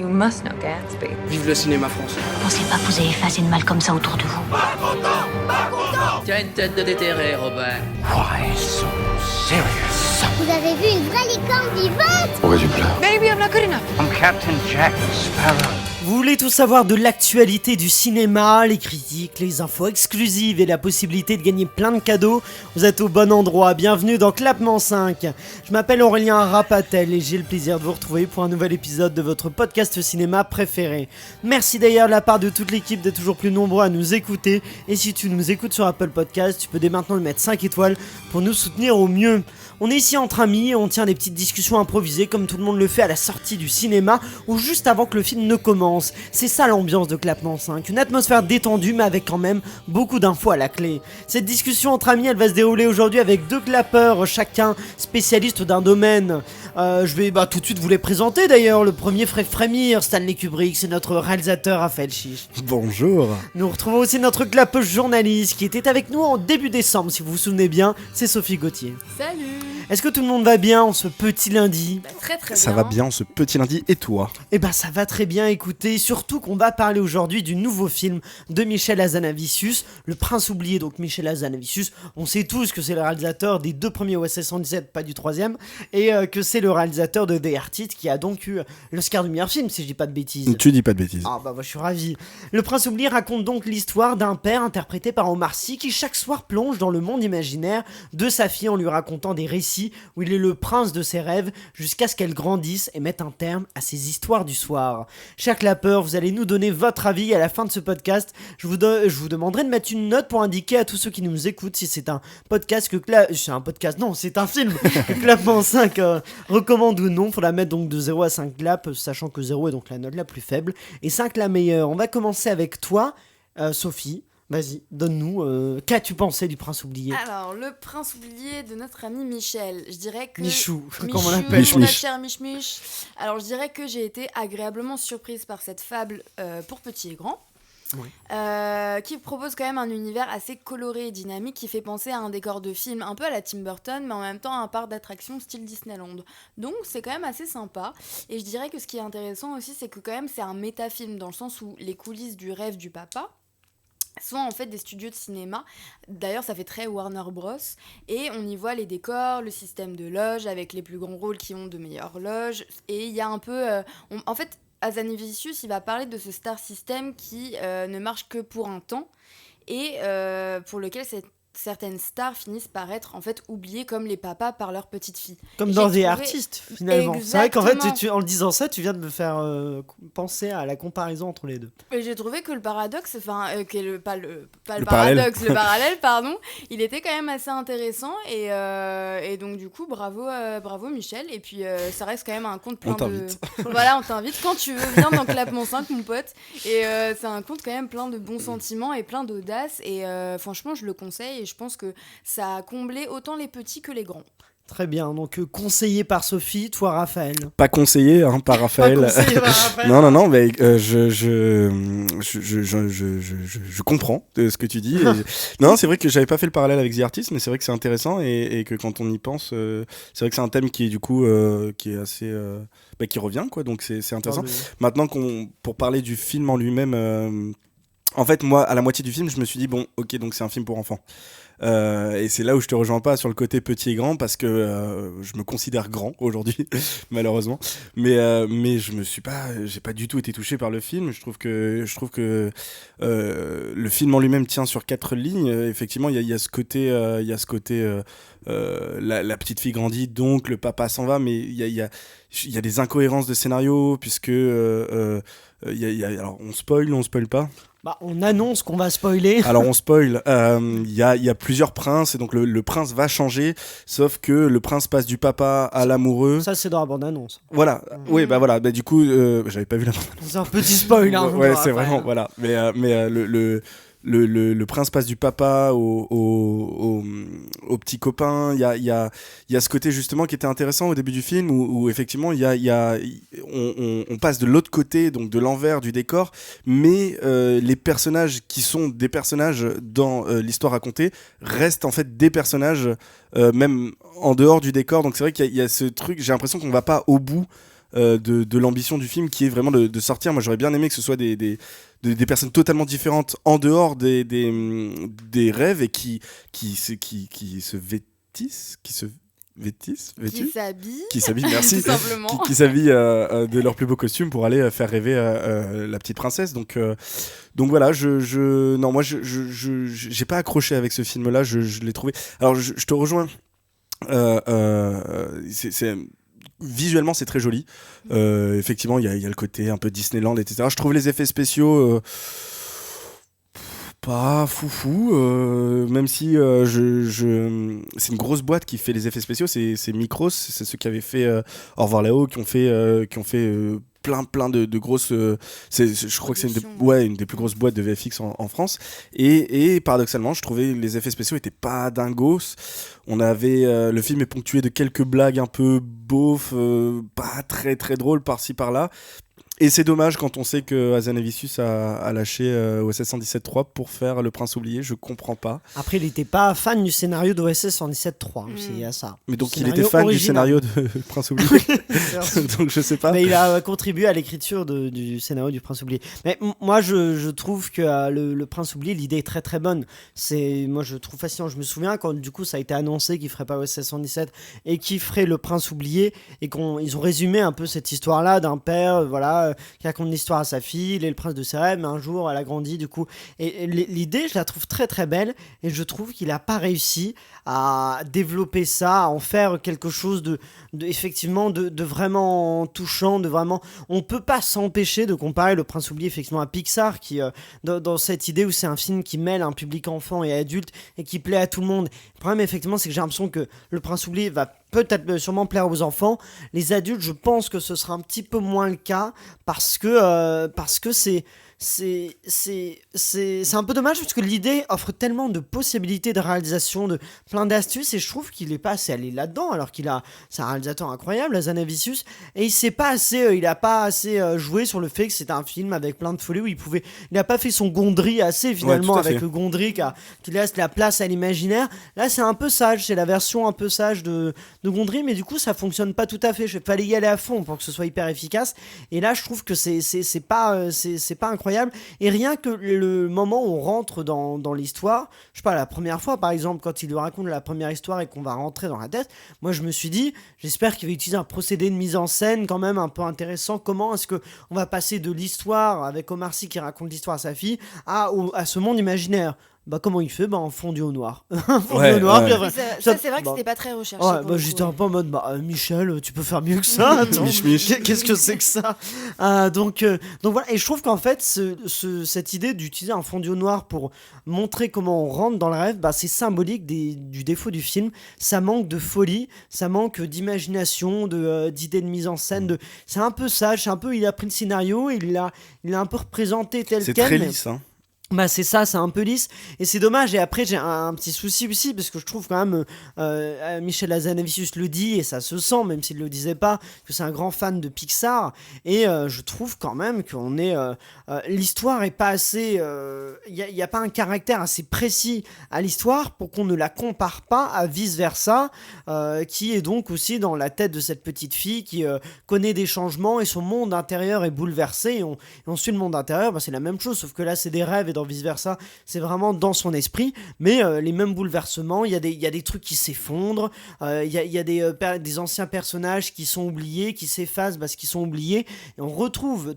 You must know Gatsby. Vive le cinéma français. Pensez pas que vous avez fait assez de mal comme ça autour de vous. Tu as une tête de déterré, Robert. Why so serious? Vous avez vu une vraie licorne vivante? Pourquoi tu pleures? Maybe I'm not good enough. I'm Captain Jack Sparrow. Vous voulez tout savoir de l'actualité du cinéma, les critiques, les infos exclusives et la possibilité de gagner plein de cadeaux? Vous êtes au bon endroit, bienvenue dans Clapement 5. Je m'appelle Aurélien Rapatel et j'ai le plaisir de vous retrouver pour un nouvel épisode de votre podcast cinéma préféré. Merci d'ailleurs de la part de toute l'équipe d'être toujours plus nombreux à nous écouter. Et si tu nous écoutes sur Apple Podcast, tu peux dès maintenant lui mettre 5 étoiles pour nous soutenir au mieux. On est ici entre amis et on tient des petites discussions improvisées comme tout le monde le fait à la sortie du cinéma ou juste avant que le film ne commence. C'est ça l'ambiance de Clapement 5, une atmosphère détendue mais avec quand même beaucoup d'infos à la clé. Cette discussion entre amis, elle va se dérouler aujourd'hui avec deux clapeurs, chacun spécialiste d'un domaine. Je vais tout de suite vous les présenter d'ailleurs. Le premier ferait frémir Stanley Kubrick, c'est notre réalisateur Raphaël Chiche. Bonjour. Nous retrouvons aussi notre clapeuse journaliste qui était avec nous en début décembre, si vous vous souvenez bien, c'est Sophie Gauthier. Salut. Est-ce que tout le monde va bien en ce petit lundi? Très très bien. Ça va bien ce petit lundi, et toi? Eh ben ça va très bien, écoutez, surtout qu'on va parler aujourd'hui du nouveau film de Michel Hazanavicius, Le Prince oublié. Donc Michel Hazanavicius, on sait tous que c'est le réalisateur des deux premiers OSS 117, pas du troisième, et que c'est le réalisateur de The Artist qui a donc eu l'Oscar du meilleur film, si je dis pas de bêtises. Tu dis pas de bêtises. Ah bah moi je suis ravi. Le Prince oublié raconte donc l'histoire d'un père interprété par Omar Sy qui chaque soir plonge dans le monde imaginaire de sa fille en lui racontant des récits où il est le prince de ses rêves jusqu'à ce qu'elle grandisse et mette un terme à ses histoires du soir. Chers clapeurs, vous allez nous donner votre avis à la fin de ce podcast. Je vous demanderai de mettre une note pour indiquer à tous ceux qui nous écoutent si c'est un podcast c'est un film que Clapement 5 recommande ou non. Faudra mettre donc de 0 à 5 claps, sachant que 0 est donc la note la plus faible et 5 la meilleure. On va commencer avec toi, Sophie. Vas-y, donne-nous, qu'as-tu pensé du Prince oublié? Alors, le Prince oublié de notre ami Michel, je dirais que... Michou, comme on l'appelle. Notre cher Mich. Alors, je dirais que j'ai été agréablement surprise par cette fable pour petits et grands. Oui. Qui propose quand même un univers assez coloré et dynamique qui fait penser à un décor de film un peu à la Tim Burton mais en même temps à un parc d'attractions style Disneyland. Donc c'est quand même assez sympa et je dirais que ce qui est intéressant aussi c'est que quand même c'est un métafilm dans le sens où les coulisses du rêve du papa sont en fait des studios de cinéma. D'ailleurs ça fait très Warner Bros et on y voit les décors, le système de loges avec les plus grands rôles qui ont de meilleures loges et il y a un peu en fait Hazanavicius il va parler de ce star system qui ne marche que pour un temps et pour lequel certaines stars finissent par être en fait oubliées comme les papas par leurs petites filles. Comme dans The Artist finalement. Exactement. C'est vrai qu'en fait en le disant ça tu viens de me faire penser à la comparaison entre les deux. Et j'ai trouvé que le paradoxe, le parallèle pardon, il était quand même assez intéressant et donc du coup bravo Michel et puis ça reste quand même un conte plein voilà on t'invite quand tu veux viens dans Clapement 5 mon pote et c'est un conte quand même plein de bons sentiments et plein d'audace et franchement je le conseille et je pense que ça a comblé autant les petits que les grands. Très bien, donc conseillé par Sophie, toi Raphaël. Pas conseillé par Raphaël. Pas conseillé par Raphaël. non, mais je comprends ce que tu dis. Non, c'est vrai que j'avais pas fait le parallèle avec The Artist, mais c'est vrai que c'est intéressant et que quand on y pense, c'est vrai que c'est un thème qui est du coup qui est assez qui revient quoi, donc c'est intéressant. Maintenant pour parler du film en lui-même. En fait, moi, à la moitié du film, je me suis dit, bon, ok, donc c'est un film pour enfants. Et c'est là où je te rejoins pas sur le côté petit et grand, parce que je me considère grand aujourd'hui, malheureusement. Mais j'ai pas du tout été touché par le film. Je trouve que le film en lui-même tient sur 4 lignes. Effectivement, il y a ce côté, la petite fille grandit, donc le papa s'en va, mais il y a des incohérences de scénario, puisque alors on spoil pas. On annonce qu'on va spoiler. Alors on spoil, il y a plusieurs princes et donc le prince va changer, sauf que le prince passe du papa à l'amoureux. Ça c'est dans la bande-annonce. Voilà, oui voilà, du coup j'avais pas vu la bande-annonce. C'est un petit spoil hein. Ouais, c'est vraiment, voilà, mais le prince passe du papa au petit copain. Il y a ce côté justement qui était intéressant au début du film où effectivement on passe de l'autre côté, donc de l'envers du décor, mais les personnages qui sont des personnages dans l'histoire racontée restent en fait des personnages même en dehors du décor. Donc c'est vrai qu'il y a ce truc, j'ai l'impression qu'on va pas au bout de l'ambition du film qui est vraiment de sortir. Moi j'aurais bien aimé que ce soit des personnes totalement différentes en dehors des rêves et qui se vêtissent, qui s'habillent, merci, tout simplement. qui s'habillent de leurs plus beaux costumes pour aller faire rêver la petite princesse. Donc voilà, moi j'ai pas accroché avec ce film-là. Je l'ai trouvé. Alors je te rejoins. Visuellement c'est très joli. Effectivement, il y a le côté un peu Disneyland, etc. Je trouve les effets spéciaux pas foufou, même si c'est une grosse boîte qui fait les effets spéciaux, c'est Micros, c'est ceux qui avaient fait Au revoir là-haut, qui ont fait plein de grosses je crois que c'est une des plus grosses boîtes de VFX en France, et paradoxalement je trouvais les effets spéciaux étaient pas dingos. On avait le film est ponctué de quelques blagues un peu beaufs, pas très très drôles par-ci par-là. Et c'est dommage quand on sait que Hazanavicius a lâché OSS 117.3 pour faire Le Prince oublié, je comprends pas. Après, il était pas fan du scénario d'OSS 117.3, c'est à ça. Mais donc il était fan du scénario de Prince oublié. Donc je sais pas. Mais il a contribué à l'écriture du scénario du Prince oublié. Mais moi, je trouve que le Prince oublié, l'idée est très très bonne. Moi, je trouve fascinant. Je me souviens quand du coup ça a été annoncé qu'il ferait pas OSS 117 et qu'il ferait Le Prince oublié, et ils ont résumé un peu cette histoire-là d'un père, qui raconte l'histoire à sa fille, il est le prince de ses rêves, mais un jour elle a grandi du coup. Et l'idée, je la trouve très très belle, et je trouve qu'il a pas réussi à développer ça, à en faire quelque chose effectivement de vraiment touchant, de vraiment. On peut pas s'empêcher de comparer Le Prince oublié effectivement à Pixar, qui dans cette idée où c'est un film qui mêle un public enfant et adulte et qui plaît à tout le monde. Le problème effectivement, c'est que j'ai l'impression que Le Prince oublié va peut-être sûrement plaire aux enfants. Les adultes, je pense que ce sera un petit peu moins le cas, parce que c'est un peu dommage, parce que l'idée offre tellement de possibilités de réalisation, de plein d'astuces, et je trouve qu'il est pas assez allé là-dedans, alors c'est un réalisateur incroyable, Hazanavicius, et il a pas assez joué sur le fait que c'est un film avec plein de folie, où il a pas fait son Gondry assez finalement, avec le Gondry qui laisse la place à l'imaginaire. Là c'est un peu sage, c'est la version un peu sage de Gondry, mais du coup ça fonctionne pas tout à fait. Il fallait y aller à fond pour que ce soit hyper efficace, et là je trouve que c'est pas incroyable. Et rien que le moment où on rentre dans l'histoire, je sais pas, la première fois par exemple, quand il lui raconte la première histoire et qu'on va rentrer dans la tête, moi je me suis dit, j'espère qu'il va utiliser un procédé de mise en scène quand même un peu intéressant. Comment est-ce que on va passer de l'histoire avec Omar Sy qui raconte l'histoire à sa fille à ce monde imaginaire? Comment il fait? En fondu au noir. Fondu au noir. Ouais. Ça, c'est vrai que c'était pas très recherché. Ouais, j'étais un peu en mode, Michel, tu peux faire mieux que ça. Attends, qu'est-ce que c'est que ça? Donc voilà. Et je trouve qu'en fait, cette idée d'utiliser un fondu au noir pour montrer comment on rentre dans le rêve, c'est symbolique du défaut du film. Ça manque de folie, ça manque d'imagination, d'idées de mise en scène. C'est un peu sage, il a pris le scénario, il l'a un peu représenté tel quel. C'est très lisse, hein. C'est ça, c'est un peu lisse, et c'est dommage. Et après j'ai un petit souci aussi, parce que je trouve quand même Michel Hazanavicius le dit, et ça se sent même s'il le disait pas, que c'est un grand fan de Pixar, et je trouve quand même qu'on est l'histoire est pas assez, il y a pas un caractère assez précis à l'histoire pour qu'on ne la compare pas à Vice Versa, qui est donc aussi dans la tête de cette petite fille qui connaît des changements, et son monde intérieur est bouleversé, et on suit le monde intérieur. C'est la même chose, sauf que là c'est des rêves, et dans Vice Versa c'est vraiment dans son esprit, mais les mêmes bouleversements. Il y a des trucs qui s'effondrent, il y a des anciens personnages qui sont oubliés, qui s'effacent parce qu'ils sont oubliés, et on retrouve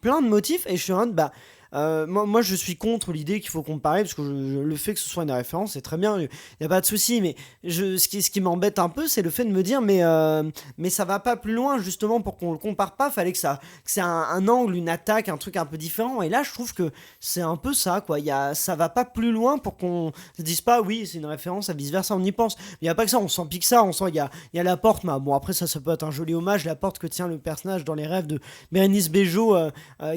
plein de motifs, et je suis en mode moi je suis contre l'idée qu'il faut comparer, parce que le fait que ce soit une référence c'est très bien, il n'y a pas de souci, mais ce qui m'embête un peu, c'est le fait de me dire mais ça va pas plus loin, justement, pour qu'on le compare pas, fallait que c'est un angle, une attaque, un truc un peu différent, et là je trouve que c'est un peu ça, quoi. Ça va pas plus loin pour qu'on se dise pas oui c'est une référence à Vice Versa, on y pense, mais il n'y a pas que ça, on sent Pixar, on sent il y a la porte, bon après ça peut être un joli hommage, la porte que tient le personnage dans les rêves de Bérénice Bejo,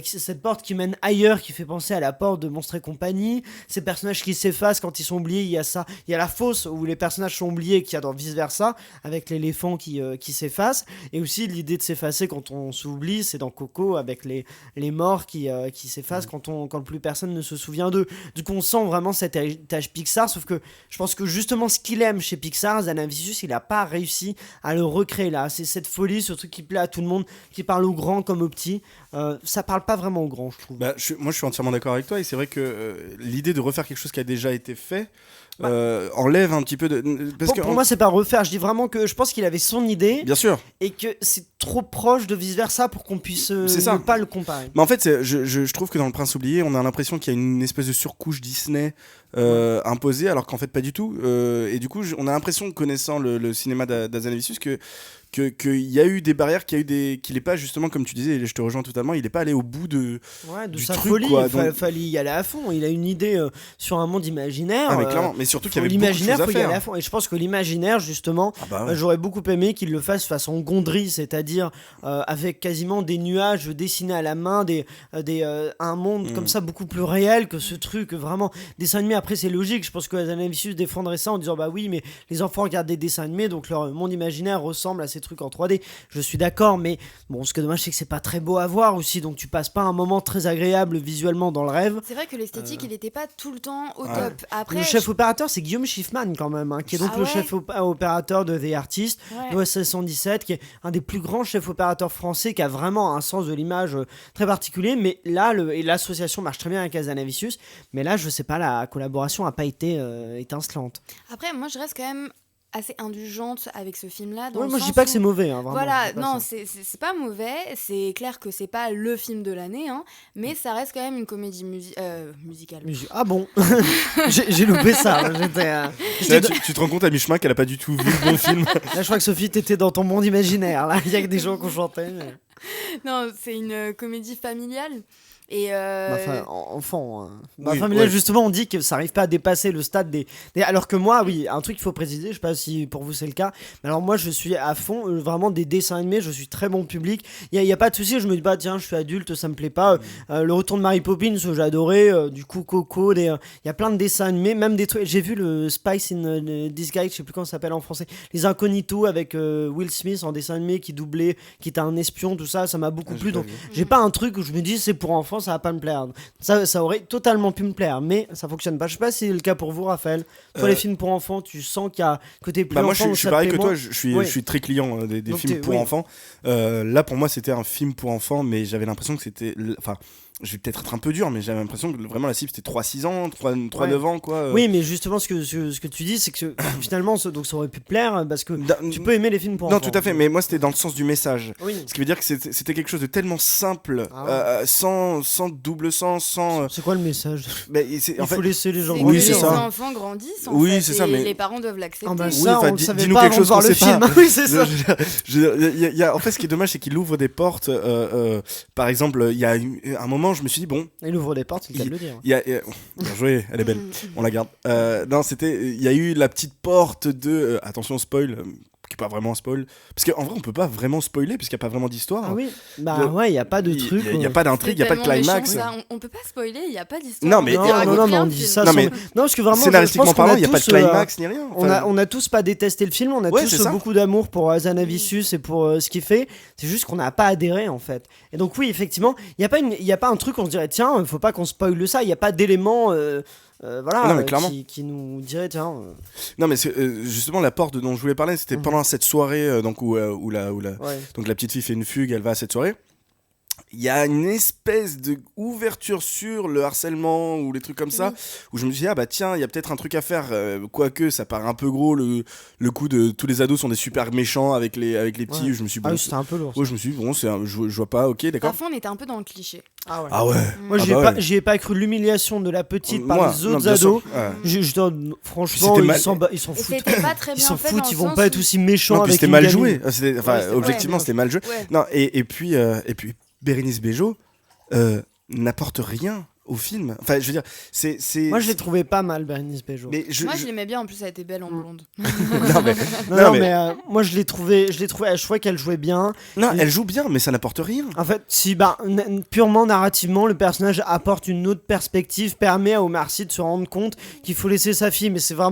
cette porte qui mène ailleurs, qui fait penser à la porte de Monstres et compagnie. Ces personnages qui s'effacent quand ils sont oubliés, il y a ça. Il y a la fosse où les personnages sont oubliés, qu'il y a dans Vice Versa, avec l'éléphant qui s'efface. Et aussi l'idée de s'effacer quand on s'oublie, c'est dans Coco, avec les morts qui s'effacent quand plus personne ne se souvient d'eux. Du coup, on sent vraiment cet héritage Pixar, sauf que je pense que justement ce qu'il aime chez Pixar, Zanavicius, il a pas réussi à le recréer là. C'est cette folie, ce truc qui plaît à tout le monde, qui parle aux grands comme aux petits. Ça parle pas vraiment aux grands, je trouve. Moi, je suis entièrement d'accord avec toi, et c'est vrai que l'idée de refaire quelque chose qui a déjà été fait enlève un petit peu de. Pour moi, c'est pas refaire. Je dis vraiment que je pense qu'il avait son idée. Bien sûr. Et que c'est trop proche de Vice Versa pour qu'on puisse ne pas le comparer. Mais en fait, je trouve que dans Le Prince oublié, on a l'impression qu'il y a une espèce de surcouche Disney imposée, alors qu'en fait pas du tout. Et du coup, on a l'impression, connaissant le cinéma d'Azanavicius, qu'il y a eu des barrières, qu'il n'est pas, justement, comme tu disais, et je te rejoins totalement, il n'est pas allé au bout de du sa truc, folie. Quoi, Il fallait y aller à fond. Il a une idée sur un monde imaginaire. Ah, mais clairement, mais surtout qu'il y avait beaucoup de choses à faire. Et je pense que l'imaginaire, justement, j'aurais beaucoup aimé qu'il le fasse façon Gondry, c'est-à-dire avec quasiment des nuages dessinés à la main, un monde comme ça beaucoup plus réel que ce truc vraiment dessin animé. Après, c'est logique, je pense que Azanavicius défendrait ça en disant bah oui, mais les enfants regardent des dessins animés, donc leur monde imaginaire ressemble à ces trucs en 3D. Je suis d'accord, mais bon, ce que dommage, c'est que c'est pas très beau à voir aussi, donc tu passes pas un moment très agréable visuellement dans le rêve. C'est vrai que l'esthétique, il était pas tout le temps au top. Après, le chef opérateur, c'est Guillaume Schiffman quand même, qui est donc le chef opérateur de The Artist, OSS 117, qui est un des plus grands chefs opérateurs français, qui a vraiment un sens de l'image très particulier. Mais là, l'association marche très bien avec Azanavicius, mais là, je sais pas, la collaboration a pas été étincelante. Après, moi, je reste quand même assez indulgente avec ce film-là. Moi, je dis pas que c'est mauvais. Vraiment, voilà, non, c'est pas mauvais. C'est clair que c'est pas le film de l'année, mais ça reste quand même une comédie musicale. Ah bon. J'ai loupé ça. Tu te rends compte à mi-chemin qu'elle a pas du tout vu le bon film. Là, je crois que Sophie, t'étais dans ton monde imaginaire. Là, il y a que des gens qui ont chanté. Mais... Non, c'est une comédie familiale. Et enfant. Familial, justement, on dit que ça arrive pas à dépasser le stade des... Alors que moi, oui, un truc qu'il faut préciser, je sais pas si pour vous c'est le cas, mais alors moi je suis à fond, vraiment des dessins animés, je suis très bon public. Il y a pas de souci, je me dis pas tiens, je suis adulte, ça me plaît pas. Le Retour de Mary Poppins, j'ai adoré. Du coup, Coco, il y a plein de dessins animés, même des trucs. J'ai vu le Spice in Disguise, je sais plus comment ça s'appelle en français, Les Incognitos avec Will Smith en dessin animé qui était un espion, tout ça, ça m'a beaucoup plu. Donc j'ai pas un truc où je me dis c'est pour enfants, ça va pas me plaire. Ça aurait totalement pu me plaire, mais ça fonctionne pas. Je sais pas si c'est le cas pour vous, Raphaël. Toi, les films pour enfants, tu sens qu'il y a côté plus enfant. Moi, je suis pareil que toi. Je suis très client des films pour enfants. Là, pour moi, c'était un film pour enfants, mais j'avais l'impression que c'était. Enfin, je vais peut-être être un peu dur, mais j'avais l'impression que vraiment la cible c'était 3-6 ans, 3-9 ans, quoi. Oui, mais justement, ce que tu dis, c'est que finalement, donc ça aurait pu te plaire parce que tu peux aimer les films pour enfants. Non, tout à fait, mais moi c'était dans le sens du message. Oui. Ce qui veut dire que c'était quelque chose de tellement simple, sans double sens, sans. C'est quoi le message? Il faut laisser les gens grandir. Oui, c'est ça. Les enfants grandissent. C'est ça, mais les parents doivent l'accepter. Ah bah oui, ça, on le savait dis-nous pas quelque avant de chose voir qu'on le sait film. pas. Oui, c'est ça. En fait, ce qui est dommage, c'est qu'il ouvre des portes. Par exemple, il y a un moment, je me suis dit bon. Il ouvre des portes, c'est le cas de le dire. Bien joué, elle est belle. On la garde. Non, il y a eu la petite porte de attention spoil. Qui est pas vraiment un spoil, parce qu'en vrai on peut pas vraiment spoiler puisqu'il y a pas vraiment d'histoire. Ah oui, il y a pas de truc, il y a pas d'intrigue, il y a pas de climax. On peut pas spoiler, il y a pas d'histoire. Non mais on dit ça. Non parce que vraiment scénaristiquement parlant, il y a pas de climax ni rien. On a tous pas détesté le film, on a tous beaucoup d'amour pour Azanavicius et pour ce qu'il fait. C'est juste qu'on n'a pas adhéré en fait. Et donc oui, effectivement, il y a pas un truc on se dirait tiens, faut pas qu'on spoile ça, il y a pas d'éléments qui nous dirait tiens. Non mais justement la porte dont je voulais parler, c'était pendant cette soirée donc où la petite fille fait une fugue, elle va à cette soirée. Il y a une espèce de ouverture sur le harcèlement ou les trucs comme ça, où je me suis dit, ah bah tiens, il y a peut-être un truc à faire, quoique ça paraît un peu gros, le coup de tous les ados sont des super méchants avec les petits, je me suis dit, c'était un peu lourd. Je me suis dit, bon, je vois pas, ok, d'accord. Parfois on était un peu dans le cliché. Ah ouais. Moi j'y ai pas cru l'humiliation de la petite par les autres ados. Franchement, ils s'en foutent. Ils s'en foutent, ils vont pas être aussi méchants avec c'était mal joué. Objectivement, c'était mal joué. Non, et puis Bérénice Bejo n'apporte rien au film. Enfin, je veux dire, c'est. Moi, je l'ai trouvé pas mal, Bérénice Bejo. Mais Moi, je l'aimais bien. En plus, elle était belle en blonde. non, mais, Non, mais moi, je trouvais qu'elle jouait bien. non, elle joue bien, mais ça n'apporte rien. En fait, si, purement narrativement, le personnage apporte une autre perspective, permet à Omar Sy de se rendre compte qu'il faut laisser sa fille. Mais c'est vrai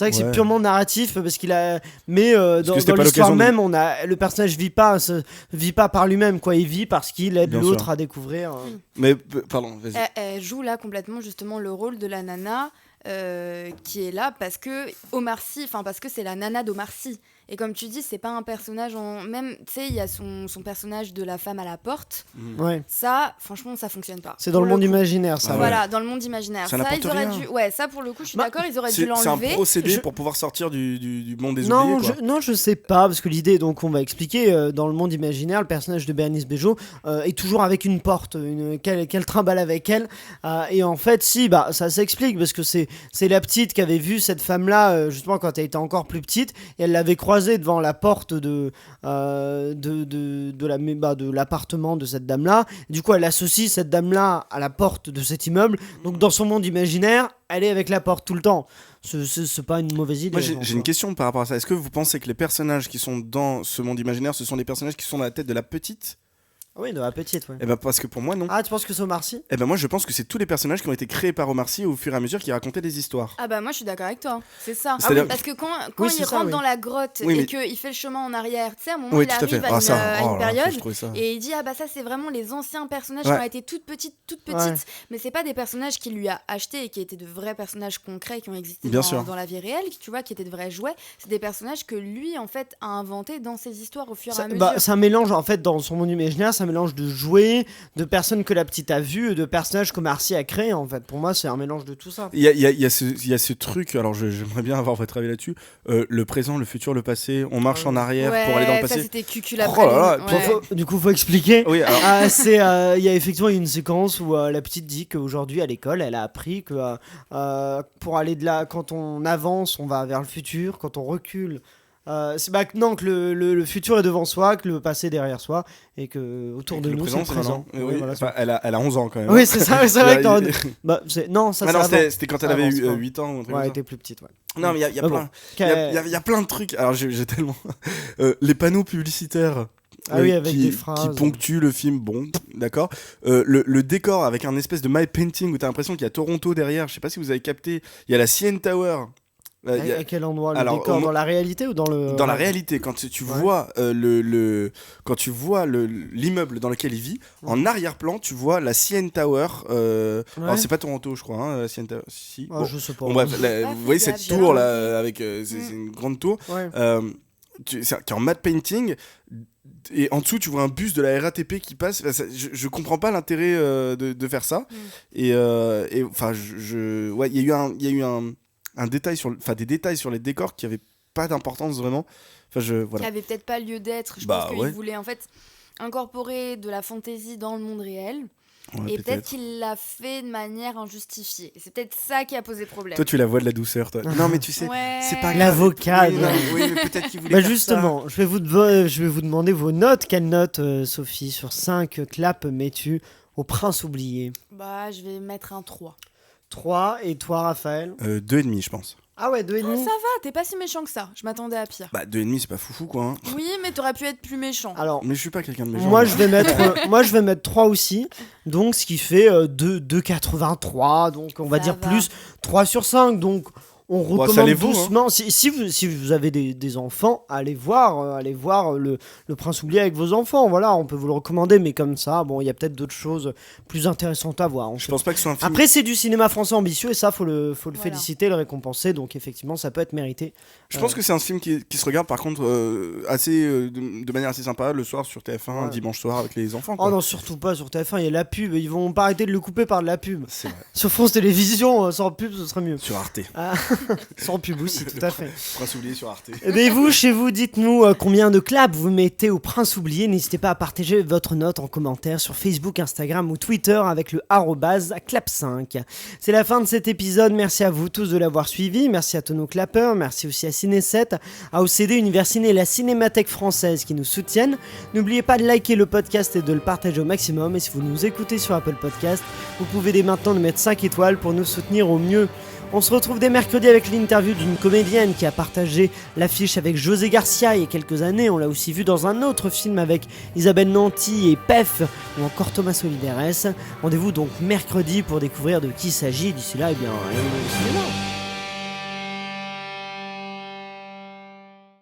que c'est purement narratif parce qu'il a. Mais dans l'histoire même, le personnage vit pas par lui-même, quoi. Il vit parce qu'il aide l'autre à découvrir. Mais pardon, vas-y. Elle joue là complètement justement le rôle de la nana qui est là parce que Omar Sy, parce que c'est la nana d'Omar Sy. Et comme tu dis, c'est pas un personnage même, tu sais, il y a son personnage de la femme à la porte. Ouais. Ça, franchement, ça fonctionne pas. C'est dans le monde imaginaire, ça. Voilà, dans le monde imaginaire. Ça n'apporte ils auraient rien. dû. Ouais, ça pour le coup, je suis d'accord, ils auraient dû l'enlever. C'est un procédé pour pouvoir sortir du monde des oubliés. Non, je sais pas, parce que l'idée, donc on va expliquer, dans le monde imaginaire, le personnage de Bérénice Bejo est toujours avec une porte, qu'elle trimballe avec elle. Et en fait, ça s'explique, parce que c'est la petite qui avait vu cette femme-là, justement, quand elle était encore plus petite, et elle l'avait croisée devant la porte de l'appartement de cette dame-là. Du coup, elle associe cette dame-là à la porte de cet immeuble. Donc, dans son monde imaginaire, elle est avec la porte tout le temps. C'est pas une mauvaise idée. Moi, j'ai une question par rapport à ça. Est-ce que vous pensez que les personnages qui sont dans ce monde imaginaire, ce sont les personnages qui sont dans la tête de la petite ? Oui, de la petite, ouais. Eh ben, parce que pour moi, non. Ah, tu penses que c'est Omar Sy ? Eh ben, moi, je pense que c'est tous les personnages qui ont été créés par Omar Sy au fur et à mesure qui racontaient des histoires. Ah bah moi je suis d'accord avec toi, c'est ça. C'est-à-dire- Parce que quand Oui, il c'est ça, rentre oui. dans la grotte Oui, mais- et qu'il fait le chemin en arrière, tu sais, à un moment Oui, il tout à fait. arrive à une là, période je trouvais ça. et il dit ça c'est vraiment les anciens personnages Ouais. qui ont été toutes petites, Ouais. mais c'est pas des personnages qu'il lui a achetés et qui étaient de vrais personnages concrets qui ont existé Bien sûr. dans la vie réelle, tu vois, qui étaient de vrais jouets. C'est des personnages que lui en fait a inventés dans ses histoires au fur et à mesure. C'est un mélange, en fait, dans son monde imaginaire, c'est un mélange de jouets, de personnes que la petite a vues, de personnages qu'Omar Sy a créés, en fait. Pour moi, c'est un mélange de tout ça. Il y a ce truc, alors j'aimerais bien avoir votre avis là-dessus. Le présent, le futur, le passé, on marche en arrière pour aller dans le ça passé. c'était cucul la Oh là là, Du coup, faut expliquer. Oui, alors, Il y a effectivement une séquence où la petite dit qu'aujourd'hui à l'école, elle a appris que pour aller de là, quand on avance, on va vers le futur, quand on recule. Non, que le futur est devant soi, que le passé est derrière soi, et que autour de le nous c'est le présent. Oui, Oui, voilà, enfin, elle a 11 ans quand même. oui, c'est ça, c'est vrai que Il y a- non, ça Ah c'est non, avant. c'était quand elle Ça avait avance eu pas. 8 ans ou un truc Ouais, elle comme ça. était plus petite, ouais. Non, mais il y a Mais plein. bon. Il y a plein de trucs. Alors j'ai tellement. Les panneaux publicitaires. Ah oui, avec qui des phrases. qui ponctuent le film, bon, d'accord. Le décor avec un espèce de my painting où t'as l'impression qu'il y a Toronto derrière. Je sais pas si vous avez capté. Il y a la CN Tower. À quel endroit le Alors, décor, dans la réalité ou dans le... Dans la réalité, quand tu vois quand tu vois l'immeuble dans lequel il vit, en arrière-plan, tu vois la CN Tower. Alors c'est pas Toronto, je crois, hein, la CN Tower. Si. Ah, Bon. je sais pas. Bon, bref, Ah, vous voyez cette c'est tour bien. là avec c'est une grande tour. Ouais. Qui est en matte painting. Et en dessous, tu vois un bus de la RATP qui passe. Enfin, je comprends pas l'intérêt de faire ça. Et enfin, ouais, il y a eu un détail des détails sur les décors qui avaient pas d'importance vraiment. Enfin, Qui voilà. avait peut-être pas lieu d'être. Je Bah, pense qu'il ouais. voulait en fait incorporer de la fantaisie dans le monde réel. Ouais, Et peut-être qu'il l'a fait de manière injustifiée. Et c'est peut-être ça qui a posé problème. Toi, tu la vois de la douceur, toi. Non, mais tu sais, Ouais. c'est pas grave. L'avocat. Oui, non, oui, mais peut-être qu'il voulait Bah faire justement, je vais vous demander vos notes. Quelle note, Sophie, sur 5 claps mets-tu au Prince oublié? Bah, je vais mettre un 3. 3, et toi, Raphaël? 2,5, je pense. Ah ouais, Oh, 2,5. ça va, t'es pas si méchant que ça. Je m'attendais à pire. Bah, 2,5, c'est pas foufou, quoi. Hein. Oui, mais t'aurais pu être plus méchant. Alors, Mais je suis pas quelqu'un de méchant. moi je vais mettre 3 aussi, donc ce qui fait 2,83, donc on va Ça dire va. plus 3 sur 5, donc on Bah, recommande ça les vaut, doucement. Si vous avez des enfants, allez voir le Prince oublié avec vos enfants, voilà, on peut vous le recommander, mais comme ça, bon, il y a peut-être d'autres choses plus intéressantes à voir. Je pense pas que ce soit un film. Après, c'est du cinéma français ambitieux, et ça, faut le Voilà. féliciter, le récompenser, donc effectivement, ça peut être mérité. Je pense que c'est un film qui se regarde par contre assez de manière assez sympa le soir sur TF1, Ouais. dimanche soir avec les enfants. Quoi. Oh non, surtout pas sur TF1, il y a la pub, ils vont pas arrêter de le couper par de la pub. C'est vrai. Sur France Télévisions, sans pub, ce serait mieux. Sur Arte. Sans pub aussi, tout à fait. Prince oublié sur Arte. Et vous, chez vous, dites-nous combien de claps vous mettez au Prince oublié. N'hésitez pas à partager votre note en commentaire sur Facebook, Instagram ou Twitter avec le @clap5. C'est la fin de cet épisode. Merci à vous tous de l'avoir suivi. Merci à tous nos clappeurs. Merci aussi à Ciné7, à OCD, Univers Ciné et la Cinémathèque française qui nous soutiennent. N'oubliez pas de liker le podcast et de le partager au maximum. Et si vous nous écoutez sur Apple Podcast, vous pouvez dès maintenant nous mettre 5 étoiles pour nous soutenir au mieux. On se retrouve dès mercredi avec l'interview d'une comédienne qui a partagé l'affiche avec José Garcia il y a quelques années. On l'a aussi vu dans un autre film avec Isabelle Nanty et Pef ou encore Thomas Solidares. Rendez-vous donc mercredi pour découvrir de qui il s'agit. D'ici là, allez au cinéma.